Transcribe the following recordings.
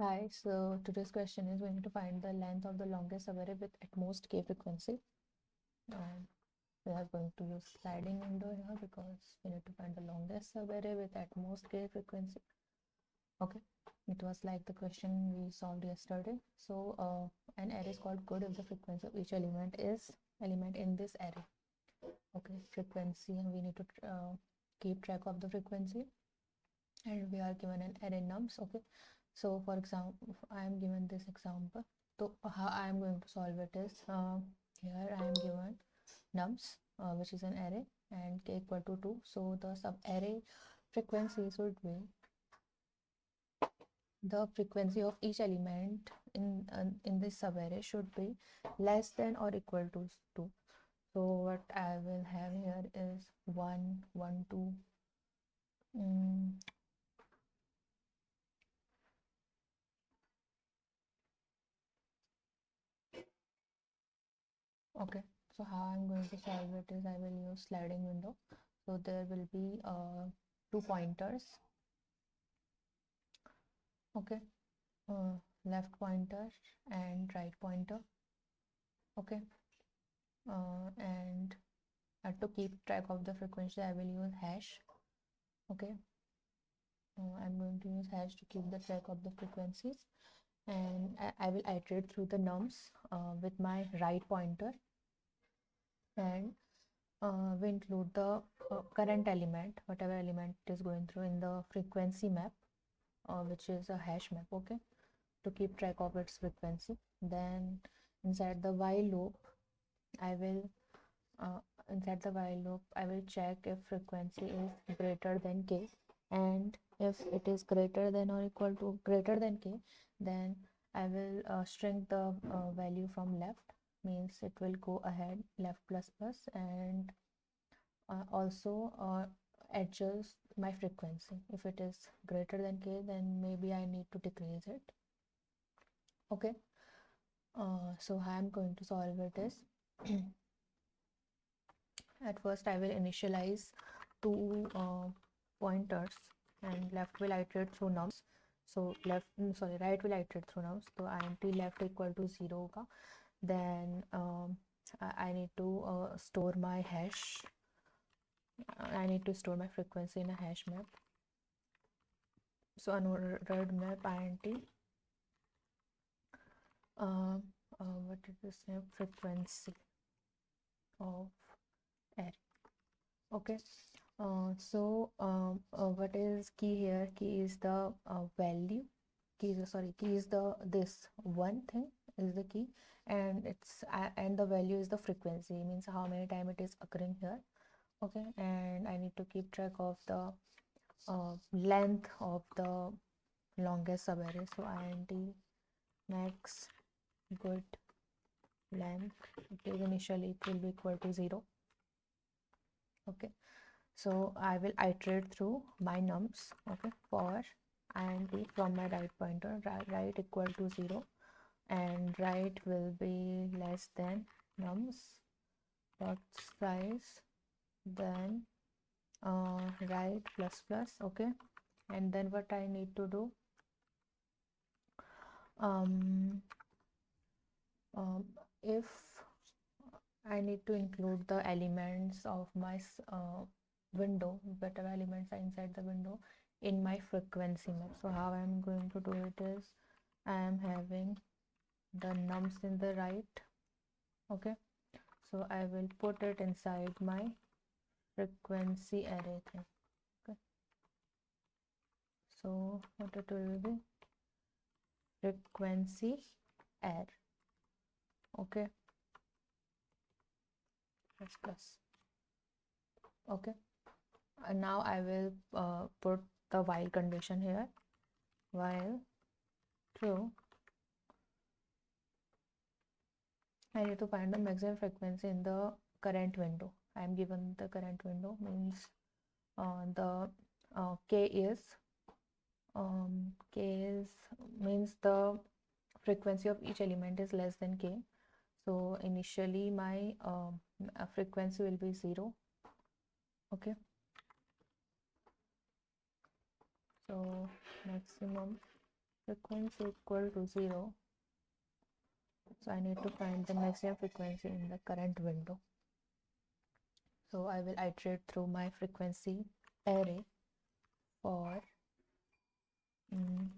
Hi, so today's question is we need to find the length of the longest subarray with at most k frequency. And we are going to use sliding window here because we need to find the longest subarray with at most k frequency. Okay, it was like the question we solved yesterday. So an array is called good if the frequency of each element in this array. Okay, frequency, and we need to keep track of the frequency, and we are given an array nums. Okay, so for example, I am given this example. So how I am going to solve it is here I am given nums, which is an array, and k equal to 2. So the sub array frequency should be the frequency of each element in this subarray should be less than or equal to 2. So what I will have here is 1 1 2. Okay, so how I'm going to solve it is I will use sliding window. So there will be two pointers. Okay, uh, left pointer and right pointer. Okay, and to keep track of the frequency, I will use hash. Okay, I'm going to use hash to keep the track of the frequencies, and I will iterate through the nums with my right pointer, and we include the current element, whatever element is going through in the frequency map, which is a hash map. Okay, to keep track of its frequency. Then inside the while loop, I will uh, inside the while loop I will check if frequency is greater than k, and if it is greater than or equal to greater than k, then I will string the value from left, means it will go ahead left plus plus, and also adjust my frequency. If it is greater than k, then maybe I need to decrease it. Okay, so how I'm going to solve it is at first I will initialize two pointers, and left will iterate through nums. So right will iterate through nums. So int left equal to 0 होगा. Then I need to store my hash. I need to store my frequency in a hash map. So unordered map int what is this name, frequency of array. Okay, what is key here? Key is the value. Key is the this one thing is the key, and and the value is the frequency, means how many time it is occurring here. Okay, and I need to keep track of the length of the longest subarray. So int max good length, it is initially it will be equal to 0. Okay, so I will iterate through my nums. Okay, for int from my right pointer, right equal to 0, and right will be less than nums dot size, then right plus plus. Okay, and then what I need to do, um, if I need to include the elements of my window, whatever elements are inside the window, in my frequency map. So how I'm going to do it is I am having the nums in the right. Okay, so I will put it inside my frequency array thing. Okay, so what it will be, frequency array. Okay, plus plus. Okay, and now I will put the while condition here, while true. I need to find the maximum frequency in the current window. I am given the current window, means the k is means the frequency of each element is less than k. So initially my frequency will be 0. Okay, so maximum frequency equal to 0, so I need to find the maximum frequency in the current window. So I will iterate through my frequency array for in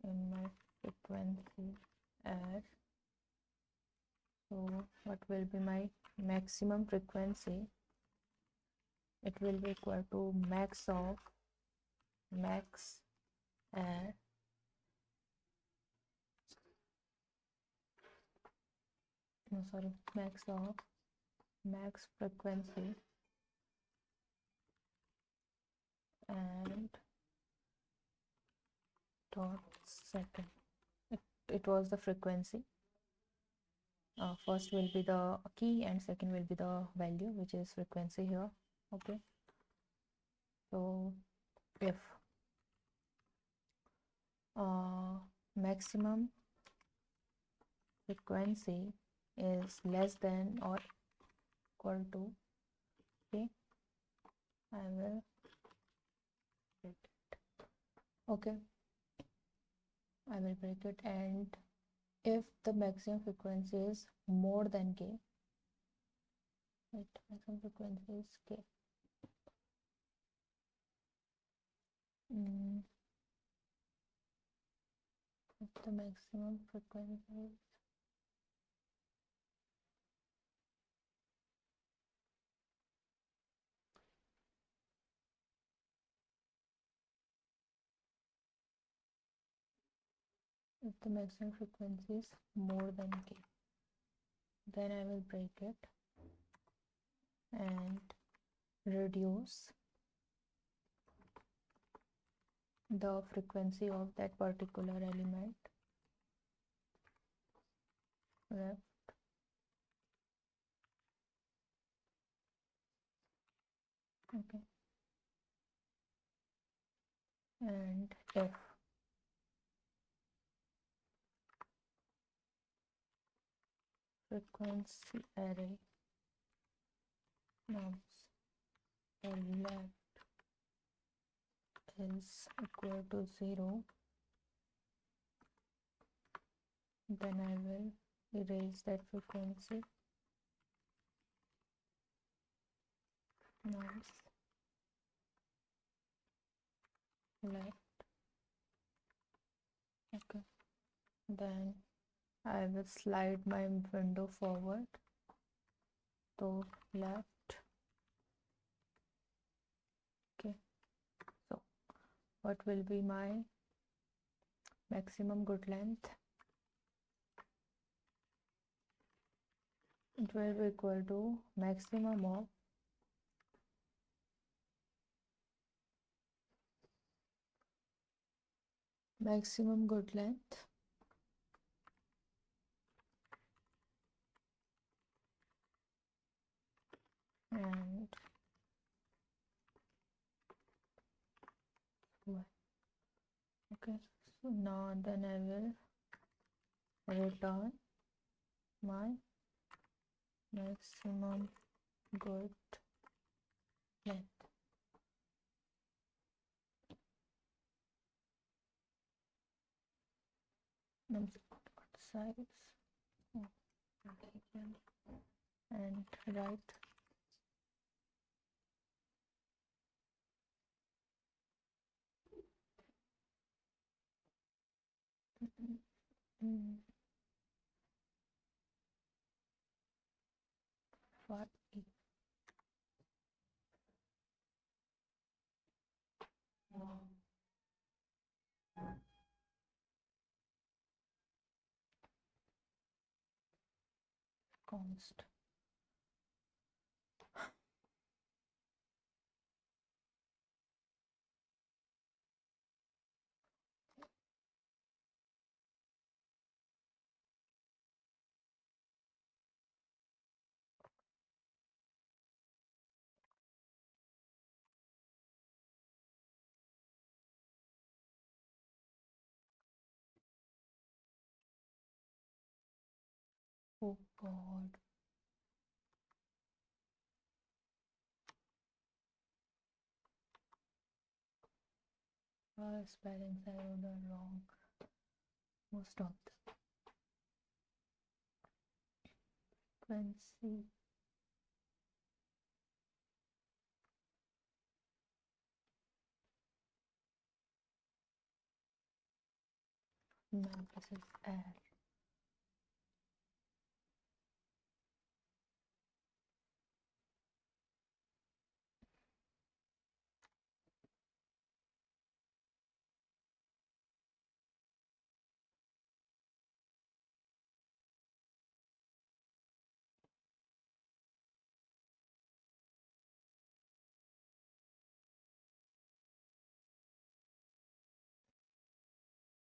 my frequency add. So what will be my maximum frequency? It will be equal to max of max add max of max frequency and dot second. It was the frequency. First will be the key and second will be the value, which is frequency here. Okay, so if maximum frequency is less than or equal to, okay, I will break it. Okay, I will break it, and if the maximum frequency is more than k, maximum frequency is k. If the maximum frequency is more than k, then I will break it and reduce the frequency of that particular element left. Okay, and if frequency array nums left is equal to 0, then I will erase that frequency nums left. Okay, then I will slide my window forward to left. Okay, so what will be my maximum good length? It will be equal to maximum of maximum good length and okay, so now then I will return my maximum good length. Size and write for e. Const oh god, spellings I wrote are wrong, most of the frequency. This is air.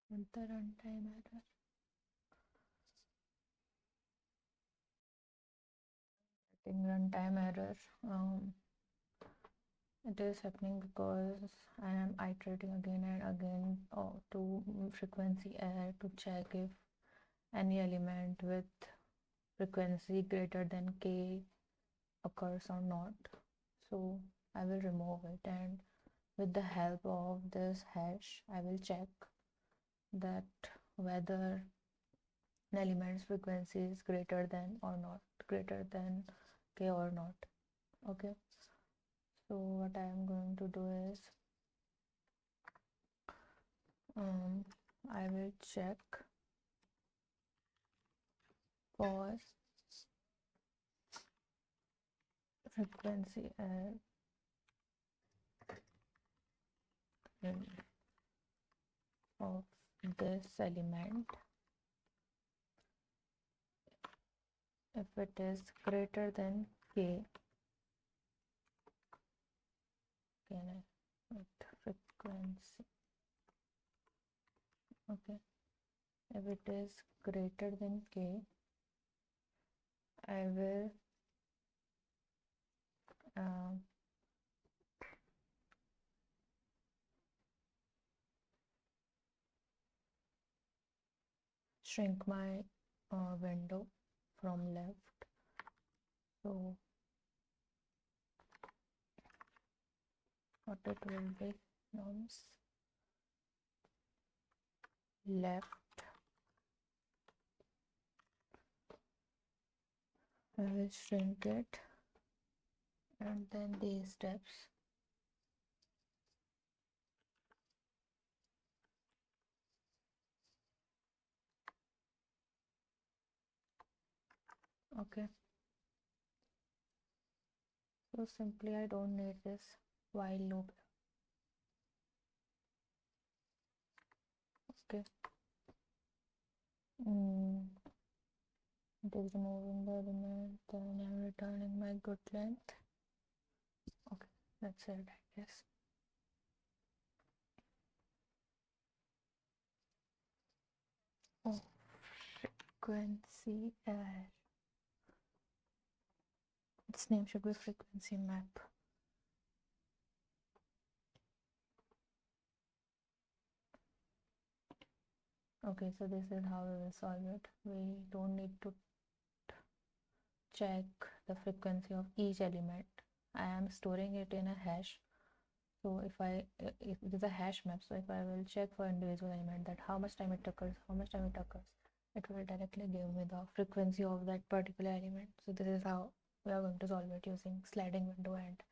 And the runtime error. Getting runtime error. It is happening because I am iterating again and again to frequency error to check if any element with frequency greater than k occurs or not. So I will remove it, and with the help of this hash I will check that whether an element's frequency is greater than or not, greater than k or not. Okay, so what I am going to do is I will check for frequency of this element. If it is greater than k, frequency. Okay, if it is greater than k, I will shrink my window from left. So what it will be, norms left, I will shrink it, and then these steps. Okay, so simply I don't need this while loop. Okay, it is removing the element, then I'm returning my good length. Okay, that's it, I guess. Oh, frequency error. Its name should be frequency map. Okay, so this is how we will solve it. We don't need to check the frequency of each element. I am storing it in a hash. So if it is a hash map, so if I will check for individual element that how much time it occurs, it will directly give me the frequency of that particular element. So this is how we are going to solve it using sliding window and